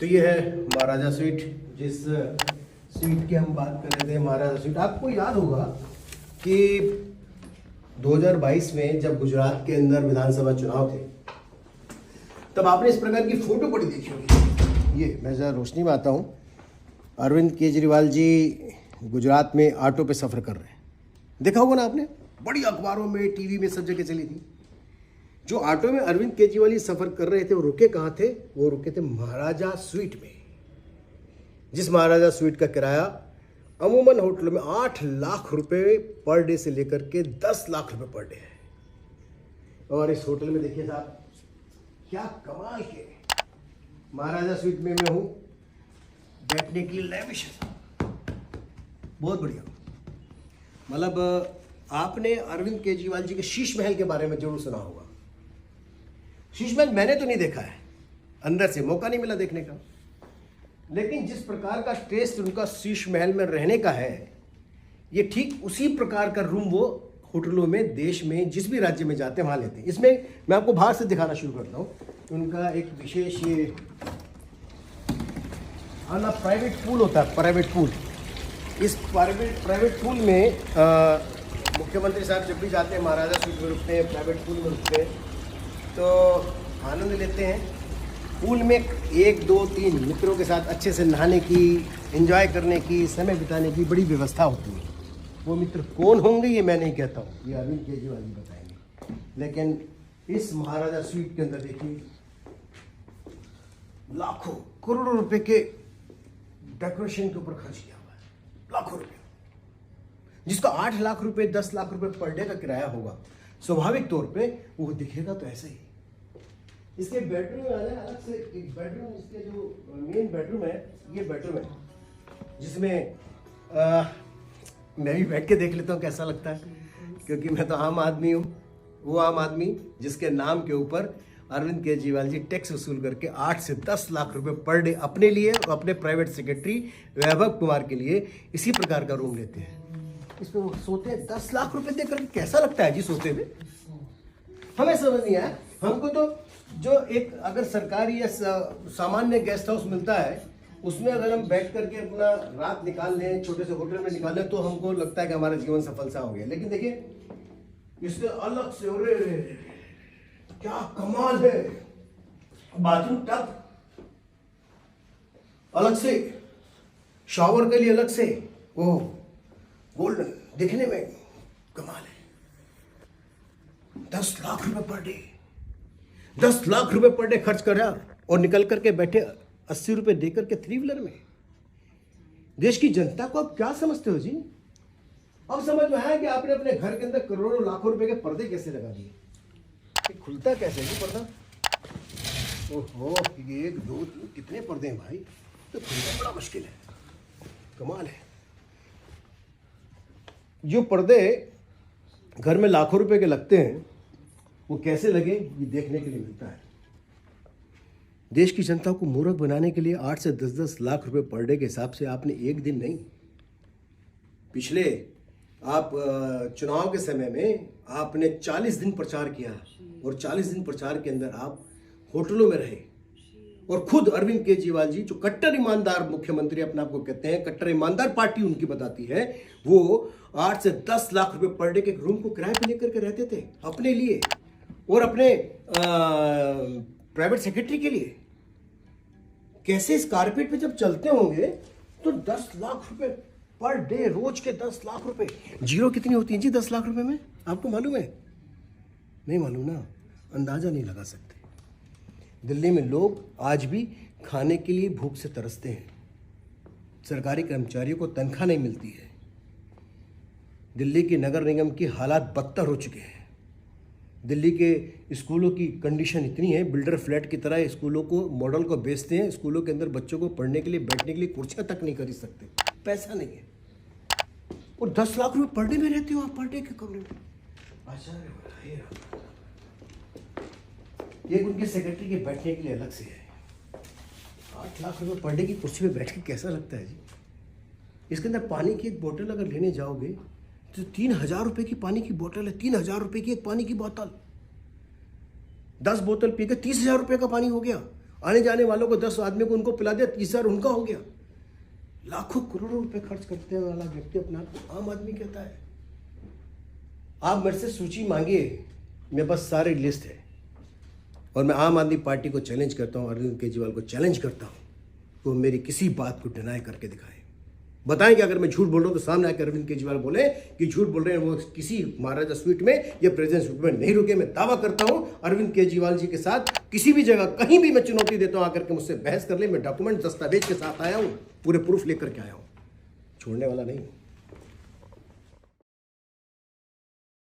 तो ये है महाराजा स्वीट। जिस स्वीट की हम बात कर रहे थे, महाराजा स्वीट, आपको याद होगा कि 2022 में जब गुजरात के अंदर विधानसभा चुनाव थे तब आपने इस प्रकार की फोटो बड़ी देखी होगी। ये मैं जरा रोशनी में आता हूँ। अरविंद केजरीवाल जी गुजरात में ऑटो पे सफ़र कर रहे हैं, देखा होगा ना आपने, बड़ी अखबारों में, टीवी में, सब जगह चली थी। जो ऑटो में अरविंद केजरीवाल जी सफ़र कर रहे थे वो रुके कहाँ थे? वो रुके थे महाराजा स्वीट में, जिस महाराजा स्वीट का किराया अमूमन होटलों में 8 लाख रुपए पर डे से लेकर के 10 लाख रुपए पर डे है। और इस होटल में देखिए साहब, क्या कमाल के महाराजा स्वीट में मैं हूँ, बैठने के लिए लैविश है, बहुत बढ़िया। मतलब आपने अरविंद केजरीवाल जी के शीश महल के बारे में जरूर सुना होगा। शीश महल मैंने तो नहीं देखा है, अंदर से मौका नहीं मिला देखने का, लेकिन जिस प्रकार का टेस्ट उनका शीश महल में रहने का है, ये ठीक उसी प्रकार का रूम वो होटलों में देश में जिस भी राज्य में जाते हैं वहाँ लेते हैं। इसमें मैं आपको बाहर से दिखाना शुरू करता हूँ। उनका एक विशेष ये प्राइवेट पूल होता है, प्राइवेट पूल। इस प्राइवेट पूल में मुख्यमंत्री साहब जब भी जाते हैं महाराजा स्वीट में रुकते हैं, प्राइवेट पूल में रुकते हैं, तो आनंद लेते हैं। पूल में 1, 2, 3 मित्रों के साथ अच्छे से नहाने की, एंजॉय करने की, समय बिताने की बड़ी व्यवस्था होती है। वो मित्र कौन होंगे ये मैं नहीं कहता हूँ, ये अरविंद केजरीवाल जी बताएंगे। लेकिन इस महाराजा स्वीट के अंदर देखिए लाखों करोड़ों रुपए के डेकोरेशन के ऊपर खर्च किया हुआ है, लाखों रुपए, जिसका 8 लाख रुपए 10 लाख रुपए पर डे का किराया होगा। स्वाभाविक तौर पे वो दिखेगा तो ऐसे ही। इसके बेडरूम में आना अलग से एक बेडरूम, इसके जो मेन बेडरूम है, ये बेडरूम है जिसमें मैं भी बैठ के देख लेता हूँ कैसा लगता है, क्योंकि मैं तो आम आदमी हूँ, वो आम आदमी जिसके नाम के ऊपर अरविंद केजरीवाल जी टैक्स वसूल करके 8 से 10 लाख रुपए पर डे अपने लिए और अपने प्राइवेट सेक्रेटरी वैभव कुमार के लिए इसी प्रकार का रूम लेते हैं। इसमें वो सोते हैं 10 लाख रुपए देकर, कैसा लगता है जी सोते हुए? हमें समझ नहीं आया। हमको तो जो एक अगर सरकारी या सामान्य गेस्ट हाउस मिलता है उसमें अगर हम बैठ करके अपना रात निकाल लें, छोटे से होटल में निकाल लें, तो हमको लगता है कि हमारा जीवन सफल सा हो गया। लेकिन देखिए इससे अलग से, अरे क्या कमाल है, बाथरूम टब अलग से, शावर के लिए अलग से, ओह गोल्डन, दिखने में कमाल है। 10 लाख रुपए पर डे, 10 लाख रुपए पर डे खर्च करा और निकल करके बैठे 80 रुपए देकर के 3 व्हीलर में। देश की जनता को आप क्या समझते हो जी? अब समझ में आया कि आपने अपने घर के अंदर करोड़ों लाखों रुपए के पर्दे कैसे लगा दिए। खुलता कैसे है पर्दा? ओहो, 1, 2, 3 कितने पर्दे हैं भाई, तो खुलना बड़ा मुश्किल है, कमाल है। जो पर्दे घर में लाखों रुपए के लगते हैं वो कैसे लगे ये देखने के लिए मिलता है। देश की जनता को मूर्ख बनाने के लिए 8 से 10 लाख रुपए पर डे के हिसाब से आपने एक दिन नहीं, पिछले आप चुनाव के समय में आपने 40 दिन प्रचार किया और 40 दिन प्रचार के अंदर आप होटलों में रहे और खुद अरविंद केजरीवाल जी जो कट्टर ईमानदार मुख्यमंत्री अपने आप को कहते हैं, कट्टर ईमानदार पार्टी उनकी बताती है, वो 8 से 10 लाख रुपए पर डे के रूम को किराए पे लेकर के रहते थे अपने लिए और अपने प्राइवेट सेक्रेटरी के लिए। कैसे इस कारपेट पे जब चलते होंगे तो 10 लाख रुपए पर डे, रोज के 10 लाख रुपए। जीरो कितनी होती है जी 10 लाख रुपए में, आपको मालूम है? नहीं मालूम ना, अंदाजा नहीं लगा सकते। दिल्ली में लोग आज भी खाने के लिए भूख से तरसते हैं, सरकारी कर्मचारियों को तनख्वाह नहीं मिलती है। दिल्ली की नगर निगम की हालात बदतर हो चुके हैं। दिल्ली के स्कूलों की कंडीशन इतनी है, बिल्डर फ्लैट की तरह स्कूलों को, मॉडल को बेचते हैं। स्कूलों के अंदर बच्चों को पढ़ने के लिए, बैठने के लिए कुर्सियां तक नहीं खरीद सकते, पैसा नहीं है। और 10 लाख रुपए पर डे में रहते हो आप, पर डे के कमरे में। ये उनके सेक्रेटरी के बैठने के लिए अलग से है। 8 लाख रुपए पर डे की कुर्सी पे बैठ के कैसा लगता है जी? इसके अंदर पानी की एक बोतल अगर लेने जाओगे तो 3000 रुपए की पानी की बोतल है, 3000 रुपए की एक पानी की बोतल। 10 बोतल पी के 30,000 रुपए का पानी हो गया। आने जाने वालों को 10 आदमी को उनको पिला दिया, 30,000 उनका हो गया। लाखों करोड़ों रुपए खर्च करते वाला व्यक्ति अपने आप को आम आदमी कहता है। आप मेरे से सूची मांगिए, मेरे पास सारी लिस्ट है। और मैं आम आदमी पार्टी को चैलेंज करता हूँ, अरविंद केजरीवाल को चैलेंज करता हूँ, वो मेरी किसी बात को डिनाई करके दिखाएं। बताएं कि अगर मैं झूठ बोल रहा हूं तो सामने आकर अरविंद केजरीवाल बोले कि झूठ बोल रहे हैं, वो किसी महाराजा स्वीट में या प्रेसिडेंट स्वीट में नहीं रुके। मैं दावा करता हूं अरविंद केजरीवाल जी के साथ किसी भी जगह कहीं भी मैं चुनौती देता हूं, आकर के मुझसे बहस कर ले। मैं डॉक्यूमेंट दस्तावेज के साथ आया हूं, पूरे प्रूफ लेकर के आया हूं, छोड़ने वाला नहीं हूं।